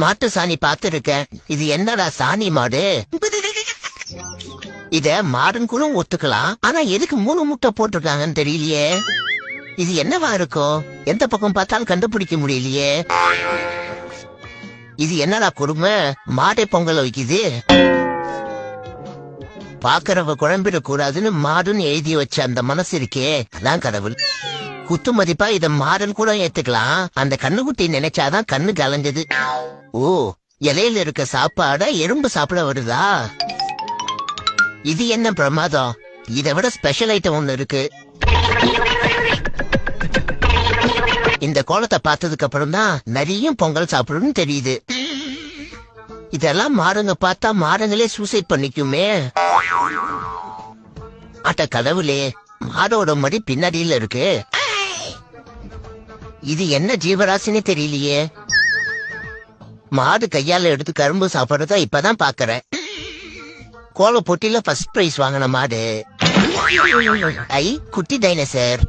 மாட்டு சாணி பார்த்திருக்கேன். இது என்னடா சாணி மாடு? இத மாடுன்னு கூட ஒத்துக்கலாம். ஆனா எதுக்கு 3 முட்டை போட்டிருக்காங்கன்னு தெரியலையே. இது என்னவா இருக்கும்? எந்த பக்கம் பார்த்தாலும் கண்டுபிடிக்க முடியலையே. இது என்னடா கொடுமை? மாடை பொங்கல் வைக்குது. பாக்குறவ குழம்பிட கூடாதுன்னு மாடுன்னு எழுதி வச்ச அந்த மனசு இருக்கே, அதான் கடவுள். குத்து மதிப்பா இத மாடுன்னு கூட ஏத்துக்கலாம். அந்த கண்ணுக்குட்டி நினைச்சாதான் கண்ணு கலஞ்சது. ஓ, இலையில இருக்க சாப்பாட எறும்பு சாப்பிட வருதா? இது என்ன பிரமாதம்? இதை விட ஸ்பெஷல் ஐட்டம் ஒண்ணு இருக்கு. இந்த கோலத்தை பார்த்ததுக்கு அப்புறம் தான் நிறைய பொங்கல் சாப்பிடணும்னு தெரியுது. இதெல்லாம் மாடுங்க பார்த்தா மாடுங்களே சூசைட் பண்ணிக்குமே. அட்ட கடவுளே, மாடோட மடி பின்னாடியில இருக்கு. இது என்ன ஜீவராசின்னு தெரியலையே. மாடு கையால எடுத்து கரும்பு சாப்பிடுறதா இப்பதான் பாக்குறேன். கோல போட்டியில ஃபர்ஸ்ட் பிரைஸ் வாங்கின மாடு. ஐ, குட்டி டைனோசர்.